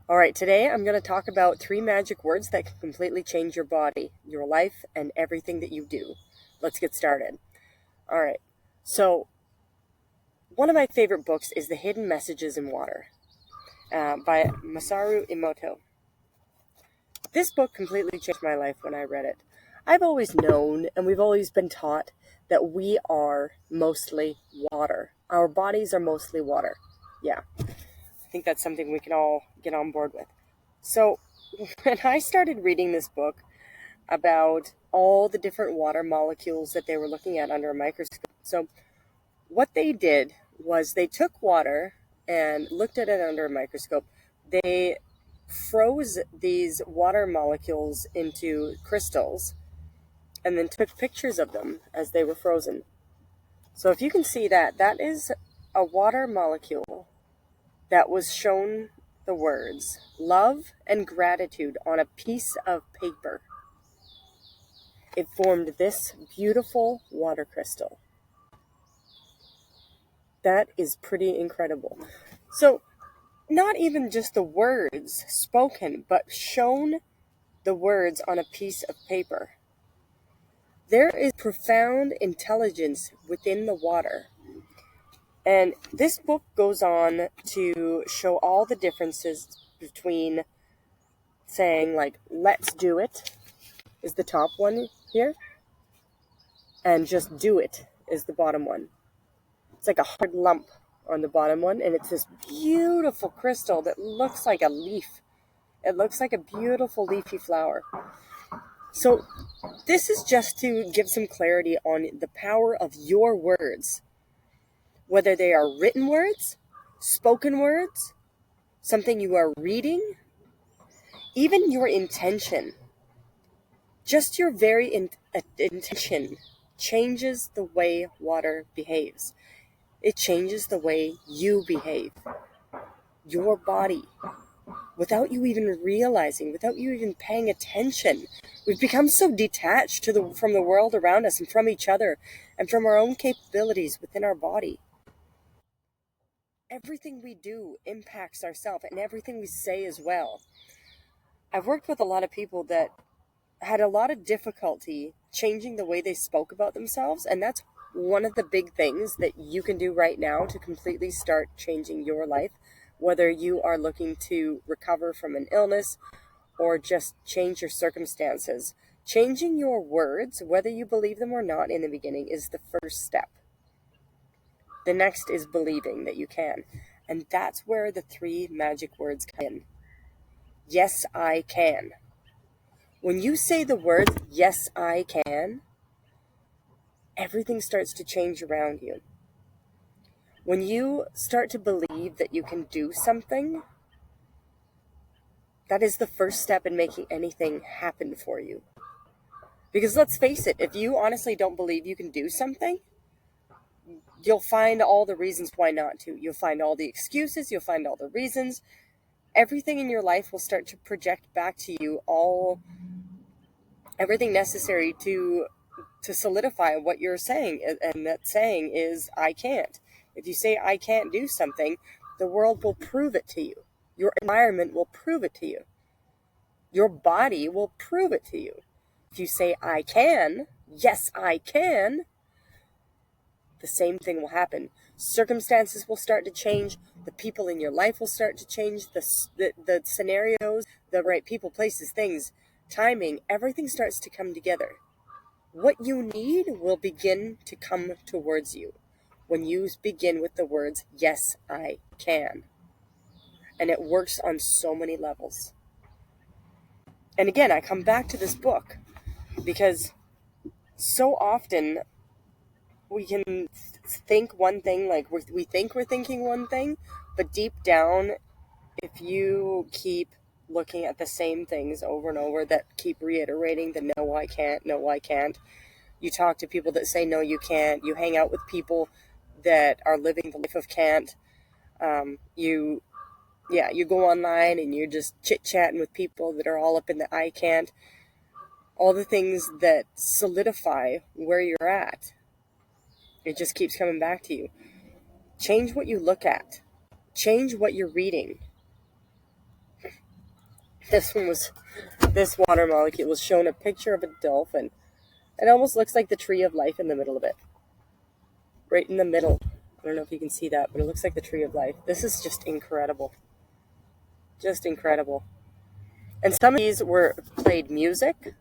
All right, today I'm going to talk about 3 magic words that can completely change your body, your life, and everything that you do. Let's get started. All right, so one of my favorite books is The Hidden Messages in Water by Masaru Emoto. This book completely changed my life when I read it. I've always known, and we've always been taught, that we are mostly water. Our bodies are mostly water. Yeah, I think that's something we can all get on board with. So when I started reading this book about all the different water molecules that they were looking at under a microscope, so what they did was they took water and looked at it under a microscope. They froze these water molecules into crystals and then took pictures of them as they were frozen. So if you can see that, that is a water molecule that was shown the words love and gratitude on a piece of paper. It formed this beautiful water crystal. That is pretty incredible. So not even just the words spoken, but shown the words on a piece of paper. There is profound intelligence within the water. And this book goes on to show all the differences between saying, like, let's do it is the top one here, and just do it is the bottom one. It's like a hard lump on the bottom one, and it's this beautiful crystal that looks like a leaf. It looks like a beautiful leafy flower. So this is just to give some clarity on the power of your words, whether they are written words, spoken words, something you are reading, even your intention. Just your very intention changes the way water behaves. It changes the way you behave. Your body. Without you even realizing, without you even paying attention. We've become so detached from the world around us and from each other and from our own capabilities within our body. Everything we do impacts ourselves, and everything we say as well. I've worked with a lot of people that had a lot of difficulty changing the way they spoke about themselves, and that's one of the big things that you can do right now to completely start changing your life, whether you are looking to recover from an illness or just change your circumstances. Changing your words, whether you believe them or not in the beginning, is the first step. The next is believing that you can, and that's where the 3 magic words come in. Yes, I can. When you say the words, yes, I can, everything starts to change around you. When you start to believe that you can do something, that is the first step in making anything happen for you. Because let's face it, if you honestly don't believe you can do something, you'll find all the reasons why not to. You'll find all the excuses, you'll find all the reasons. Everything in your life will start to project back to you everything necessary to solidify what you're saying, and that saying is, I can't. If you say, I can't do something, the world will prove it to you. Your environment will prove it to you. Your body will prove it to you. If you say, I can, yes, I can, the same thing will happen. Circumstances will start to change. The people in your life will start to change. The scenarios, the right people, places, things, timing, everything starts to come together. What you need will begin to come towards you when you begin with the words, yes, I can. And it works on so many levels. And again, I come back to this book because so often we can think one thing, like we think we're thinking one thing, but deep down, if you keep looking at the same things over and over that keep reiterating the no, I can't, no, I can't. You talk to people that say, no, you can't. You hang out with people that are living the life of can't. You go online and you're just chit-chatting with people that are all up in the I can't. All the things that solidify where you're at. It just keeps coming back to you. Change what you look at. Change what you're reading. This water molecule was shown a picture of a dolphin. It almost looks like the tree of life in the middle of it. Right in the middle. I don't know if you can see that, but it looks like the tree of life. This is just incredible. Just incredible. And some of these were played music.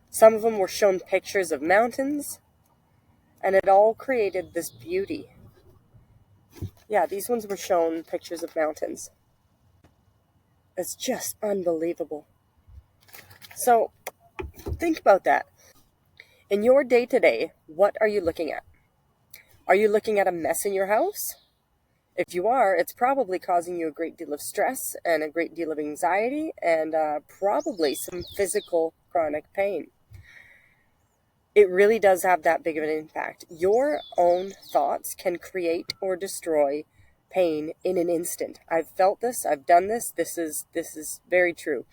Some of them were shown pictures of mountains. And it all created this beauty. Yeah, these ones were shown pictures of mountains. It's just unbelievable. So, think about that. In your day-to-day, what are you looking at? Are you looking at a mess in your house? If you are, it's probably causing you a great deal of stress and a great deal of anxiety and probably some physical chronic pain. It really does have that big of an impact. Your own thoughts can create or destroy pain in an instant. I've felt this. I've done this. This is very true.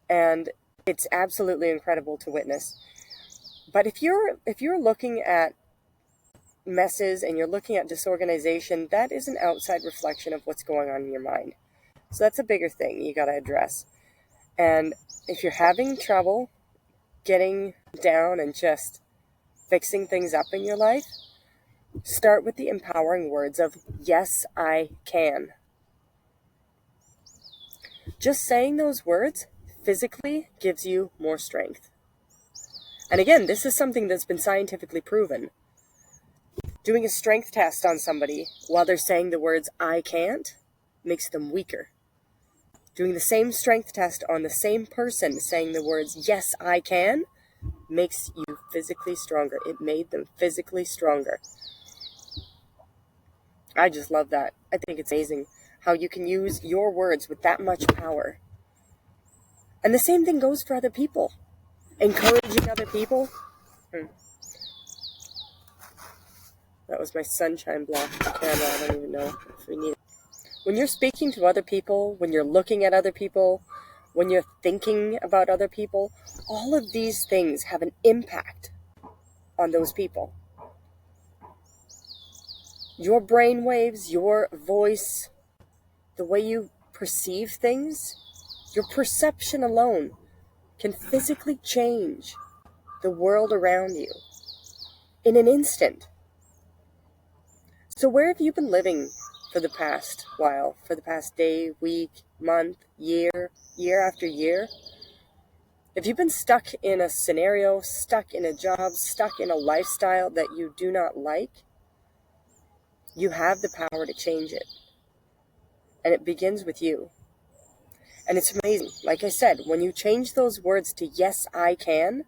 And it's absolutely incredible to witness. But if you're looking at messes and you're looking at disorganization, that is an outside reflection of what's going on in your mind. So that's a bigger thing you got to address. And if you're having trouble getting down and just fixing things up in your life, start with the empowering words of, yes, I can. Just saying those words physically gives you more strength. And again, this is something that's been scientifically proven. Doing a strength test on somebody while they're saying the words, I can't, makes them weaker. Doing the same strength test on the same person saying the words, yes, I can, makes you physically stronger. It made them physically stronger. I just love that. I think it's amazing how you can use your words with that much power. And the same thing goes for other people. Encouraging other people. That was my sunshine block camera. I don't even know if we need it. When you're speaking to other people, when you're looking at other people, when you're thinking about other people, all of these things have an impact on those people. Your brain waves, your voice, the way you perceive things, your perception alone can physically change the world around you in an instant. So where have you been living for the past while, for the past day, week, month, year after year? If you've been stuck in a scenario, stuck in a job, stuck in a lifestyle that you do not like, you have the power to change it. And it begins with you. And it's amazing. Like I said, when you change those words to yes, I can,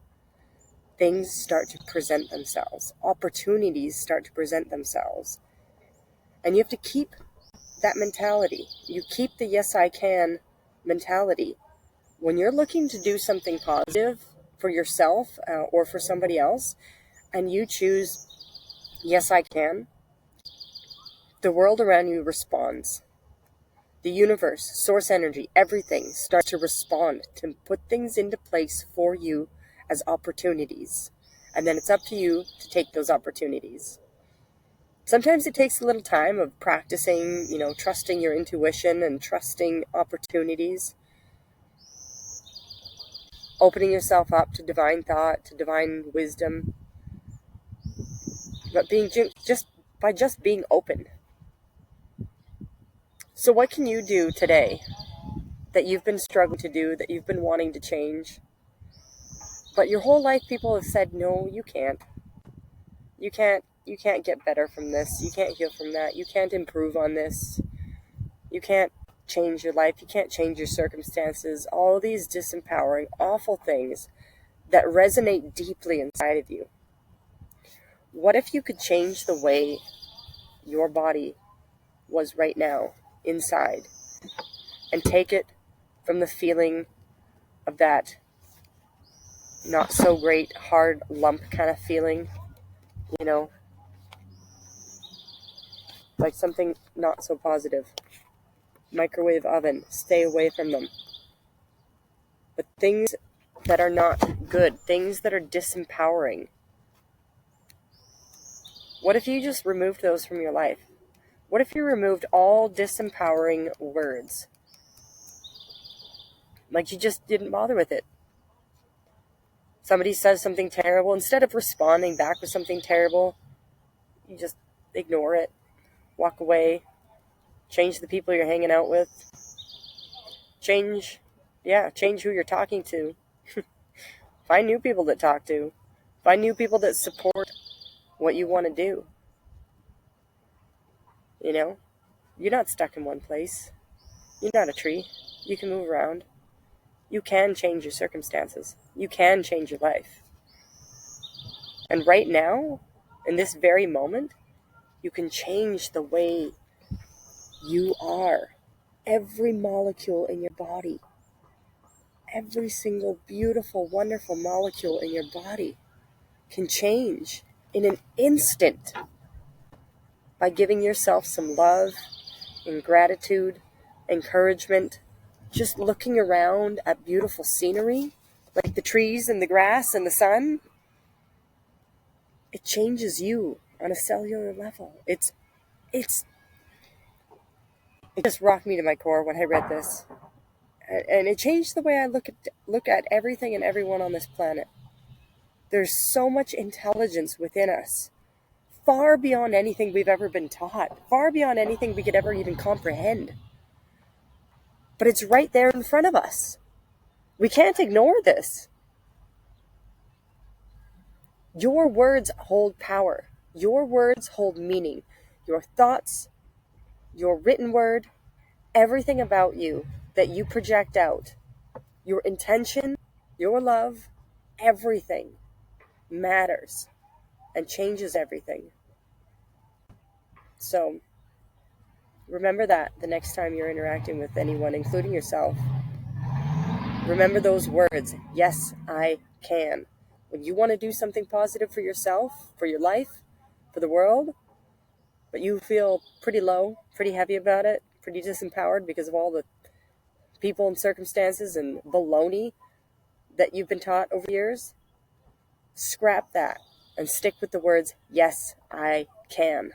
things start to present themselves. Opportunities start to present themselves. And you have to keep that mentality. You keep the yes, I can mentality. When you're looking to do something positive for yourself or for somebody else, and you choose, yes, I can, the world around you responds. The universe, source energy, everything starts to respond, to put things into place for you as opportunities. And then it's up to you to take those opportunities. Sometimes it takes a little time of practicing, trusting your intuition and trusting opportunities. Opening yourself up to divine thought, to divine wisdom. But just being open. So what can you do today that you've been struggling to do, that you've been wanting to change? But your whole life people have said, no, you can't. You can't get better from this. You can't heal from that. You can't improve on this. You can't change your life. You can't change your circumstances. All these disempowering, awful things that resonate deeply inside of you. What if you could change the way your body was right now inside and take it from the feeling of that not so great hard lump kind of feeling, like something not so positive. Microwave oven, stay away from them. But things that are not good, things that are disempowering, what if you just removed those from your life? What if you removed all disempowering words? Like you just didn't bother with it. Somebody says something terrible, instead of responding back with something terrible, you just ignore it, walk away, change the people you're hanging out with, change who you're talking to. Find new people to talk to. Find new people that support what you want to do. You know, you're not stuck in one place. You're not a tree. You can move around. You can change your circumstances. You can change your life. And right now, in this very moment, you can change the way you are. Every molecule in your body, every single beautiful, wonderful molecule in your body can change in an instant by giving yourself some love and gratitude, encouragement, just looking around at beautiful scenery, like the trees and the grass and the sun. It changes you on a cellular level. It just rocked me to my core when I read this. And it changed the way I look at everything and everyone on this planet. There's so much intelligence within us, far beyond anything we've ever been taught, far beyond anything we could ever even comprehend. But it's right there in front of us. We can't ignore this. Your words hold power. Your words hold meaning. Your thoughts, your written word, everything about you that you project out, your intention, your love, everything matters and changes everything. So remember that the next time you're interacting with anyone, including yourself. Remember those words. Yes, I can. When you want to do something positive for yourself, for your life, for the world, but you feel pretty low, pretty heavy about it, pretty disempowered because of all the people and circumstances and baloney that you've been taught over years, scrap that and stick with the words, yes, I can.